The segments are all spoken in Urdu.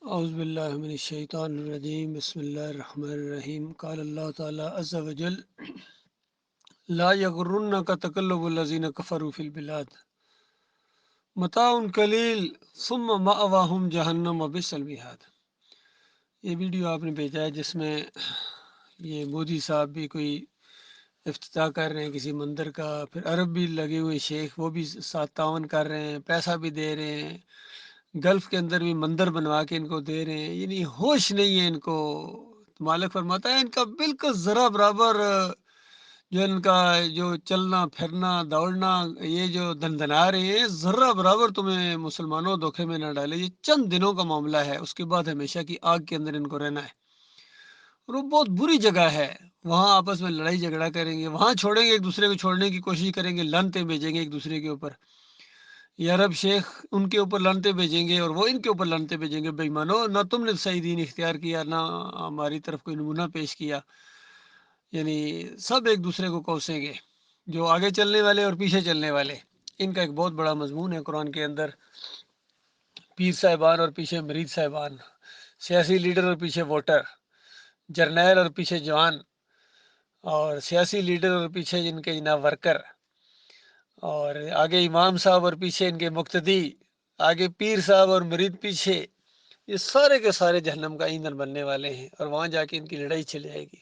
اعوذ باللہ من الشیطان الرجیم بسم اللہ الرحمن الرحیم قال اللہ تعالی عز وجل لا یغرنک تقلب الذین کفروا فی البلاد متاع قلیل ثم مأواہم جہنم وبئس المہاد۔ یہ ویڈیو آپ نے بھیجا ہے جس میں یہ مودی صاحب بھی کوئی افتتاح کر رہے ہیں کسی مندر کا، پھر عرب بھی لگے ہوئے شیخ وہ بھی ساتھ تعاون کر رہے ہیں، پیسہ بھی دے رہے ہیں، گلف کے اندر بھی مندر بنوا کے ان کو دے رہے ہیں، یعنی ہوش نہیں ہے ان کو۔ مالک فرماتا ہے ان کا بالکل ذرا برابر جو ان کا جو چلنا پھرنا دوڑنا یہ جو دندنا رہے ہیں، ذرا برابر تمہیں مسلمانوں دھوکے میں نہ ڈالے۔ یہ چند دنوں کا معاملہ ہے، اس کے بعد ہمیشہ کی آگ کے اندر ان کو رہنا ہے، اور وہ بہت بری جگہ ہے۔ وہاں آپس میں لڑائی جھگڑا کریں گے، وہاں چھوڑیں گے، ایک دوسرے کو چھوڑنے کی کوشش کریں گے، لعنتیں بھیجیں گے ایک دوسرے کے اوپر۔ یہ عرب شیخ ان کے اوپر لعنتیں بھیجیں گے اور وہ ان کے اوپر لعنتیں بھیجیں گے، بے ایمانو نہ تم نے صحیح دین اختیار کیا نہ ہماری طرف کوئی نمونہ پیش کیا۔ یعنی سب ایک دوسرے کو کوسیں گے، جو آگے چلنے والے اور پیچھے چلنے والے۔ ان کا ایک بہت بڑا مضمون ہے قرآن کے اندر، پیر صاحبان اور پیچھے مرید صاحبان، سیاسی لیڈر اور پیچھے ووٹر، جرنیل اور پیچھے جوان، اور سیاسی لیڈر اور پیچھے جن کے جناب ورکر، اور آگے امام صاحب اور پیچھے ان کے مقتدی، آگے پیر صاحب اور مرید پیچھے۔ یہ سارے کے سارے جہنم کا ایندھن بننے والے ہیں، اور وہاں جا کے ان کی لڑائی چل جائے گی،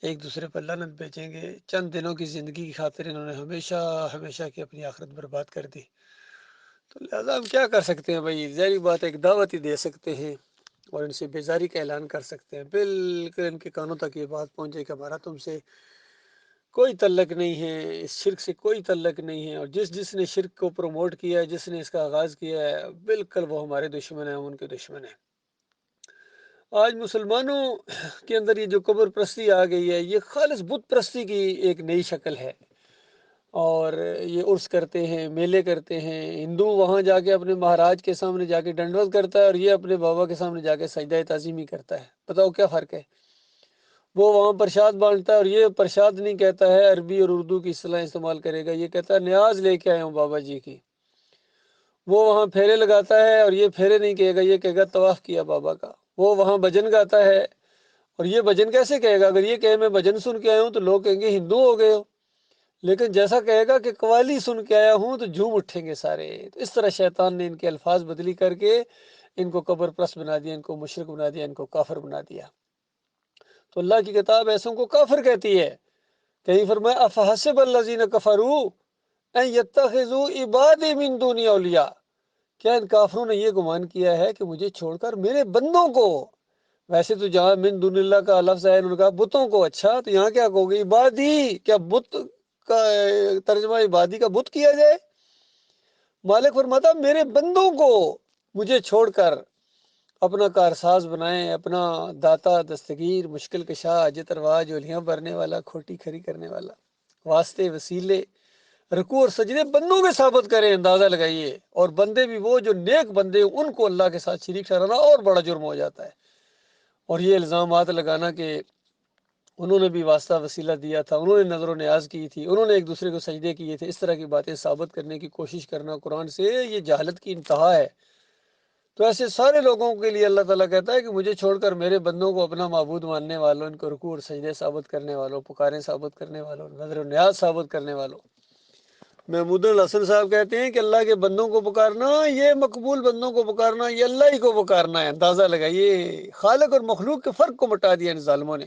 ایک دوسرے پر لعنت بیچیں گے۔ چند دنوں کی زندگی کی خاطر انہوں نے ہمیشہ ہمیشہ کی اپنی آخرت برباد کر دی۔ تو لہٰذا ہم کیا کر سکتے ہیں بھائی؟ ظاہری بات ایک دعوت ہی دے سکتے ہیں اور ان سے بیزاری کا اعلان کر سکتے ہیں، بالکل ان کے کانوں تک یہ بات پہنچے کہ ہمارا تم سے کوئی تعلق نہیں ہے، اس شرک سے کوئی تعلق نہیں ہے، اور جس نے شرک کو پروموٹ کیا ہے، جس نے اس کا آغاز کیا ہے، بالکل وہ ہمارے دشمن ہیں، ہم ان کے دشمن ہیں۔ آج مسلمانوں کے اندر یہ جو قبر پرستی آ گئی ہے، یہ خالص بت پرستی کی ایک نئی شکل ہے، اور یہ عرس کرتے ہیں، میلے کرتے ہیں۔ ہندو وہاں جا کے اپنے مہاراج کے سامنے جا کے ڈنڈوت کرتا ہے، اور یہ اپنے بابا کے سامنے جا کے سجدہ تعظیمی کرتا ہے۔ بتاؤ کیا فرق ہے؟ وہ وہاں پرشاد بانٹتا ہے اور یہ پرشاد نہیں کہتا ہے، عربی اور اردو کی اصطلاح استعمال کرے گا، یہ کہتا ہے نیاز لے کے آیا ہوں بابا جی کی۔ وہ وہاں پھیرے لگاتا ہے اور یہ پھیرے نہیں کہے گا، یہ کہے گا طواف کیا بابا کا۔ وہ وہاں بھجن گاتا ہے، اور یہ بھجن کیسے کہے گا؟ اگر یہ کہے میں بھجن سن کے آیا ہوں تو لوگ کہیں گے ہندو ہو گئے ہو، لیکن جیسا کہے گا کہ قوالی سن کے آیا ہوں تو جھوم اٹھیں گے سارے۔ تو اس طرح شیطان نے ان کے الفاظ بدلی کر کے ان کو قبر پرست بنا دیا، ان کو مشرک بنا دیا، ان کو کافر بنا دیا۔ تو اللہ کی کتاب ایسوں کو کافر کہتی ہے۔ کہیں فرمایا افحسب الذین کفروا ان یتخذوا عبادی من دونی اولیاء، کیا ان کافروں نے یہ گمان کیا ہے کہ مجھے چھوڑ کر میرے بندوں کو، ویسے تو جہاں من دون اللہ کا لفظ ہے انہوں نے کہا بتوں کو، اچھا تو یہاں کیا کہو گے؟ عبادی، کیا بت کا ترجمہ عبادی کا بت کیا جائے؟ مالک فرماتا میرے بندوں کو مجھے چھوڑ کر اپنا کارساز بنائیں، اپنا داتا دستگیر مشکل کشا اجت روا جولیاں بھرنے والا کھوٹی کھری کرنے والا، واسطے وسیلے رکوع اور سجدے بندوں میں ثابت کریں۔ اندازہ لگائیے، اور بندے بھی وہ جو نیک بندے ان کو اللہ کے ساتھ شریک ٹھہرانا اور بڑا جرم ہو جاتا ہے۔ اور یہ الزامات لگانا کہ انہوں نے بھی واسطہ وسیلہ دیا تھا، انہوں نے نظر و نیاز کی تھی، انہوں نے ایک دوسرے کو سجدے کیے تھے، اس طرح کی باتیں ثابت کرنے کی کوشش کرنا قرآن سے یہ جہالت کی انتہا ہے۔ تو ایسے سارے لوگوں کے لیے اللہ تعالیٰ کہتا ہے کہ مجھے چھوڑ کر میرے بندوں کو اپنا معبود ماننے والوں، ان کو رکوع اور سجدے ثابت کرنے والوں، پکاریں ثابت کرنے والوں، نظر و نیاز ثابت کرنے والوں۔ محمود الحسن صاحب کہتے ہیں کہ اللہ کے بندوں کو پکارنا، یہ مقبول بندوں کو پکارنا، یہ اللہ ہی کو پکارنا ہے۔ اندازہ لگائیے، خالق اور مخلوق کے فرق کو مٹا دیا ان ظالموں نے۔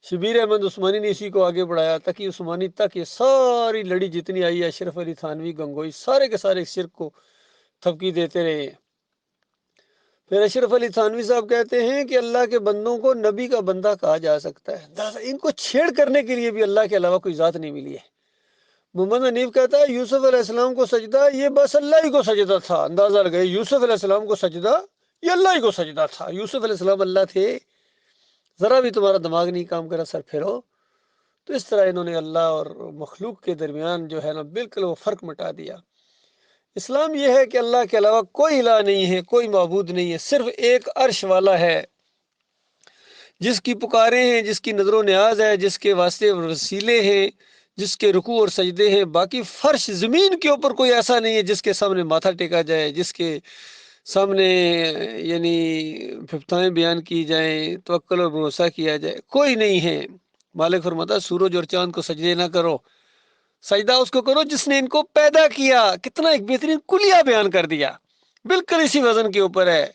شبیر احمد عثمانی نے اسی کو آگے بڑھایا، تقی عثمانی تک، یہ ساری لڑی جتنی آئی ہے، اشرف علی تھانوی گنگوئی، سارے کے سارے شرک کو تھپکی دیتے رہے۔ پھر اشرف علی تھانوی صاحب کہتے ہیں کہ اللہ کے بندوں کو نبی کا بندہ کہا جا سکتا ہے۔ ان کو چھیڑ کرنے کے لیے بھی اللہ کے علاوہ کوئی ذات نہیں ملی ہے۔ محمد حنیف کہتا ہے یوسف علیہ السلام کو سجدہ یہ بس اللہ ہی کو سجدہ تھا۔ اندازہ لگائے، یوسف علیہ السلام کو سجدہ یہ اللہ ہی کو سجدہ تھا۔ یوسف علیہ السلام اللہ تھے؟ ذرا بھی تمہارا دماغ نہیں کام کرا، سر پھیرو۔ تو اس طرح انہوں نے اللہ اور مخلوق کے درمیان جو ہے نا بالکل وہ فرق مٹا دیا۔ اسلام یہ ہے کہ اللہ کے علاوہ کوئی الہ نہیں ہے، کوئی معبود نہیں ہے، صرف ایک عرش والا ہے جس کی پکاریں ہیں، جس کی نظر و نیاز ہے، جس کے واسطے وسیلے ہیں، جس کے رکوع اور سجدے ہیں۔ باقی فرش زمین کے اوپر کوئی ایسا نہیں ہے جس کے سامنے ماتھا ٹیکا جائے، جس کے سامنے یعنی ففتائیں بیان کی جائیں، توکل اور بھروسہ کیا جائے، کوئی نہیں ہے۔ مالک فرماتا ہے سورج اور چاند کو سجدے نہ کرو، سجدہ اس کو کرو جس نے ان کو پیدا کیا۔ کتنا ایک بہترین کلیہ بیان کر دیا، بالکل اسی وزن کے اوپر ہے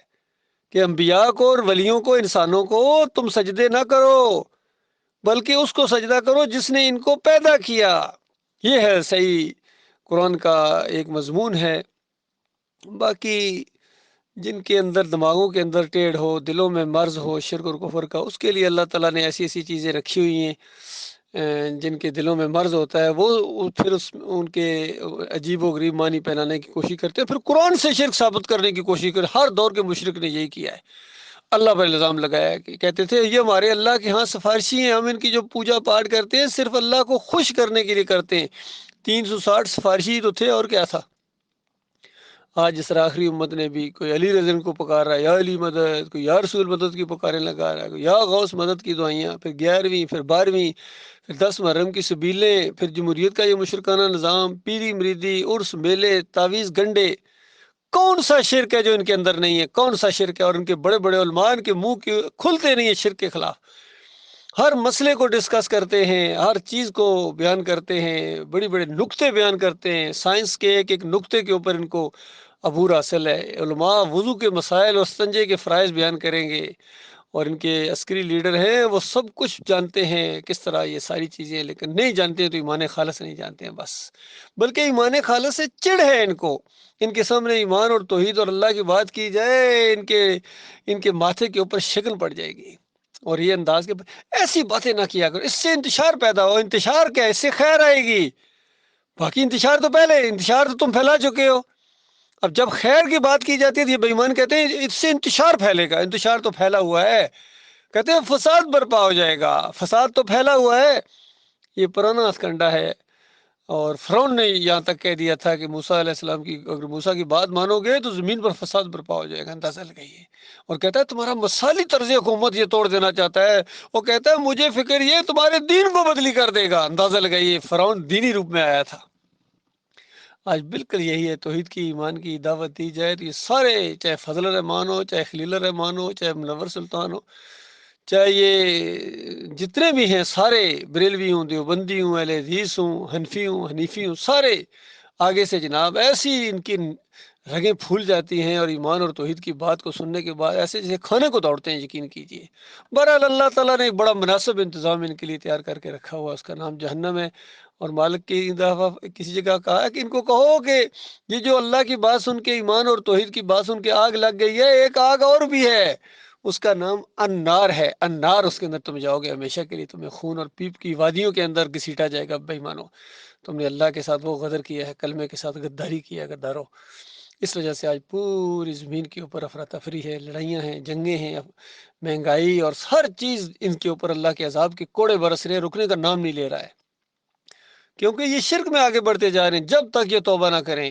کہ انبیاء کو اور ولیوں کو، انسانوں کو تم سجدے نہ کرو بلکہ اس کو سجدہ کرو جس نے ان کو پیدا کیا۔ یہ ہے صحیح قرآن کا ایک مضمون ہے۔ باقی جن کے اندر دماغوں کے اندر ٹیڑھ ہو، دلوں میں مرض ہو شرک اور کفر کا، اس کے لیے اللہ تعالیٰ نے ایسی ایسی چیزیں رکھی ہوئی ہیں۔ جن کے دلوں میں مرض ہوتا ہے وہ پھر ان کے عجیب و غریب معنی پہنانے کی کوشش کرتے ہیں، پھر قرآن سے شرک ثابت کرنے کی کوشش کرتے۔ ہر دور کے مشرک نے یہی کیا ہے، اللہ پر الزام لگایا کہ کہتے تھے یہ ہمارے اللہ کے ہاں سفارشی ہیں، ہم ان کی جو پوجا پاٹ کرتے ہیں صرف اللہ کو خوش کرنے کے لیے کرتے ہیں۔ 360 سفارشی تو تھے، اور کیا تھا۔ آج اس طرح آخری امت نے بھی کوئی علی رضی کو پکار رہا ہے، یا علی مدد، کوئی یا رسول مدد کی پکاریں لگا رہا ہے، کوئی یا غوث مدد کی دعائیاں، پھر 11ویں، پھر 12ویں، پھر 10 محرم کی سبیلیں، پھر جمہوریت کا یہ مشرکانہ نظام، پیری مریدی، عرس میلے، تعویذ گنڈے۔ کون سا شرک ہے جو ان کے اندر نہیں ہے؟ کون سا شرک ہے؟ اور ان کے بڑے بڑے علماء کے منہ کے کھلتے نہیں ہیں شرک کے خلاف، ہر مسئلے کو ڈسکس کرتے ہیں، ہر چیز کو بیان کرتے ہیں، بڑی بڑے نقطے بیان کرتے ہیں، سائنس کے ایک ایک نقطے کے اوپر ان کو عبور حاصل ہے۔ علماء وضو کے مسائل اور استنجے کے فرائض بیان کریں گے، اور ان کے عسکری لیڈر ہیں وہ سب کچھ جانتے ہیں کس طرح یہ ساری چیزیں، لیکن نہیں جانتے ہیں تو ایمان خالص نہیں جانتے ہیں بس، بلکہ ایمان خالص سے چڑ ہے ان کو۔ ان کے سامنے ایمان اور توحید اور اللہ کی بات کی جائے، ان کے ماتھے کے اوپر شکن پڑ جائے گی۔ اور یہ انداز کے ایسی باتیں نہ کیا کرو، اس سے انتشار پیدا ہو۔ انتشار کیا ہے؟ اس سے خیر آئے گی، باقی انتشار تو پہلے، انتشار تو تم پھیلا چکے ہو۔ اب جب خیر کی بات کی جاتی ہے تو یہ بے ایمان کہتے ہیں اس سے انتشار پھیلے گا، انتشار تو پھیلا ہوا ہے، کہتے ہیں فساد برپا ہو جائے گا، فساد تو پھیلا ہوا ہے۔ یہ پرانا ہتھکنڈا ہے، اور فرعون نے یہاں تک کہہ دیا تھا کہ موسیٰ علیہ السلام کی، اگر موسیٰ کی بات مانو گے تو زمین پر فساد برپا ہو جائے گا، اندازہ لگائیے۔ اور کہتا ہے تمہارا مثالی طرز حکومت یہ توڑ دینا چاہتا ہے، وہ کہتا ہے مجھے فکر یہ تمہارے دین کو بدلی کر دے گا، اندازہ لگائیے۔ فرعون دینی روپ میں آیا تھا۔ آج بالکل یہی ہے، توحید کی، ایمان کی دعوت دی جائے تو یہ سارے، چاہے فضل الرحمان ہو، چاہے خلیل الرحمان ہو، چاہے منور سلطان ہو، چاہے یہ جتنے بھی ہیں سارے، بریلوی ہوں، دیوبندی ہوں، اہل حدیث ہوں، حنیفی ہوں، سارے آگے سے جناب ایسی ان کی رگیں پھول جاتی ہیں، اور ایمان اور توحید کی بات کو سننے کے بعد ایسے جیسے کھانے کو دوڑتے ہیں، یقین کیجئے۔ بہرحال اللہ تعالیٰ نے ایک بڑا مناسب انتظام ان کے لیے تیار کر کے رکھا ہوا، اس کا نام جہنم ہے۔ اور مالک کی دفعہ کسی جگہ کہا ہے کہ ان کو کہو کہ یہ جو اللہ کی بات سن کے، ایمان اور توحید کی بات سن کے آگ لگ گئی ہے، ایک آگ اور بھی ہے، اس کا نام انار ہے، انار، اس کے اندر تم جاؤ گے ہمیشہ کے لیے، تمہیں خون اور پیپ کی وادیوں کے اندر گھسیٹا جائے گا۔ بے ایمانو، تم نے اللہ کے ساتھ وہ غدر کیا ہے، کلمے کے ساتھ غداری کیا ہے، غدارو۔ اس وجہ سے آج پوری زمین کے اوپر افراتفری ہے، لڑائیاں ہیں، جنگیں ہیں، مہنگائی، اور ہر چیز ان کے اوپر اللہ کے عذاب کے کوڑے برس رہے ہیں، رکنے کا نام نہیں لے رہا ہے، کیونکہ یہ شرک میں آگے بڑھتے جا رہے ہیں۔ جب تک یہ توبہ نہ کریں،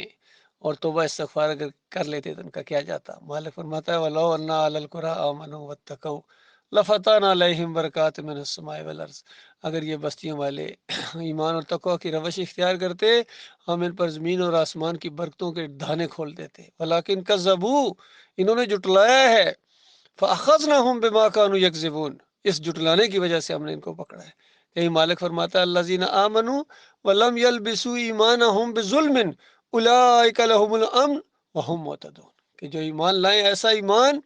اور توبہ استغفار اگر کر لیتے تو ان کا کیا جاتا۔ مالک فرماتا ہے وَلَوْ أَنَّ أَهْلَ الْقُرَىٰ آمَنُوا وَاتَّقَوْا لَفَتَحْنَا عَلَيْهِمْ بَرَكَاتٍ مِّنَ السَّمَاءِ وَالْأَرْضِ۔ اگر یہ بستیوں والے ایمان اور تقوی کی روش اختیار کرتے، ہم ان پر زمین اور آسمان کی برکتوں کے دھانے کھول دیتے، وَلَٰكِن كَذَّبُوا، انہوں نے جھٹلایا ہے، فَأَخَذْنَاهُمْ بِمَا كَانُوا يَكْذِبُونَ، اس جھٹلانے کی وجہ سے ہم نے ان کو پکڑا ہے۔ کہیں مالک فرماتا ہے الذین آمنوا ولم یلبسوا ایمانہم بظلم اولئک لہم الامن وہم مہتدون، کہ جو ایمان لائیں ایسا ایمان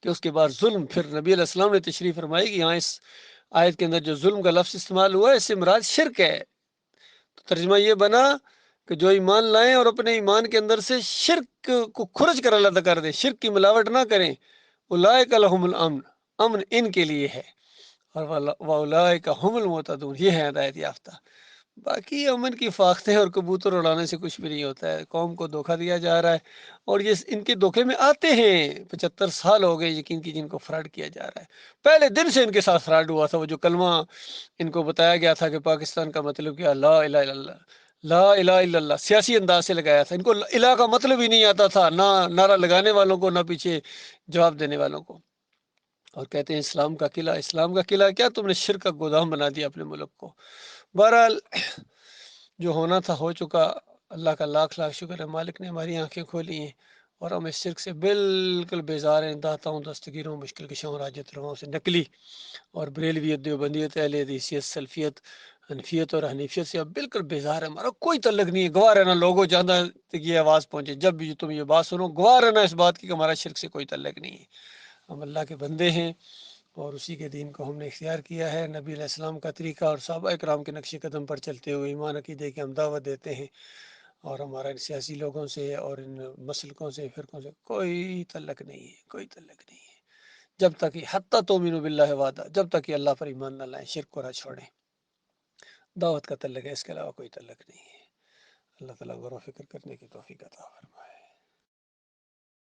کہ اس کے بعد ظلم، پھر نبی علیہ السلام نے تشریح فرمائی کہ یہاں اس آیت کے اندر جو ظلم کا لفظ استعمال ہوا ہے اس سے مراد شرک ہے، تو ترجمہ یہ بنا کہ جو ایمان لائیں اور اپنے ایمان کے اندر سے شرک کو کھرچ کر اللہ کر دیں، شرک کی ملاوٹ نہ کریں، اولئک لہم الامن، امن ان کے لیے ہے، اور وَأُولَٰئِكَ هُمُ الْمُهْتَدُونَ، یہ ہے ہدایت یافتہ۔ باقی امن کی فاختیں اور کبوتر اڑانے سے کچھ بھی نہیں ہوتا ہے، قوم کو دھوکہ دیا جا رہا ہے، اور یہ ان کے دھوکے میں آتے ہیں۔ 75 سال ہو گئے یقین کی جن کو فراڈ کیا جا رہا ہے، پہلے دن سے ان کے ساتھ فراڈ ہوا تھا۔ وہ جو کلمہ ان کو بتایا گیا تھا کہ پاکستان کا مطلب کیا، لا الہ الا اللہ، لا الہ الا اللہ، سیاسی انداز سے لگایا تھا، ان کو الہ کا مطلب ہی نہیں آتا تھا، نہ نعرہ لگانے والوں کو، نہ پیچھے جواب دینے والوں کو۔ اور کہتے ہیں اسلام کا قلعہ، اسلام کا قلعہ کیا، تم نے شرک کا گودام بنا دیا اپنے ملک کو۔ بہرحال جو ہونا تھا ہو چکا، اللہ کا لاکھ لاکھ شکر ہے، مالک نے ہماری آنکھیں کھولی ہیں، اور ہم اس شرک سے بالکل بیزار ہیں، داتا ہوں دستگیروں مشکل کشوں اور حاجت رواؤں سے نکلی اور بریلویت دیوبندیت اہل حدیثیت سلفیت حنفیت اور حنیفیت سے اب بالکل بیزار ہے، ہمارا کوئی تعلق نہیں ہے۔ گواہ رہنا لوگوں جانا تک یہ آواز پہنچے، جب بھی تم یہ بات سنو گواہ رہنا اس بات کی کہ ہمارا شرک سے کوئی تعلق نہیں ہے، ہم اللہ کے بندے ہیں اور اسی کے دین کو ہم نے اختیار کیا ہے، نبی علیہ السلام کا طریقہ اور صحابہ کرام کے نقش قدم پر چلتے ہوئے ایمان عقیدے کی ہم دعوت دیتے ہیں، اور ہمارا ان سیاسی لوگوں سے اور ان مسلکوں سے فرقوں سے کوئی تعلق نہیں ہے، کوئی تعلق نہیں ہے، جب تک کہ حتیٰ تومنوا باللہ وحدہ، جب تک کہ اللہ پر ایمان نہ لائیں، شرک کو نہ چھوڑیں، دعوت کا تعلق ہے، اس کے علاوہ کوئی تعلق نہیں ہے۔ اللہ تعالیٰ غور و فکر کرنے کی توفیق عطا فرمائے۔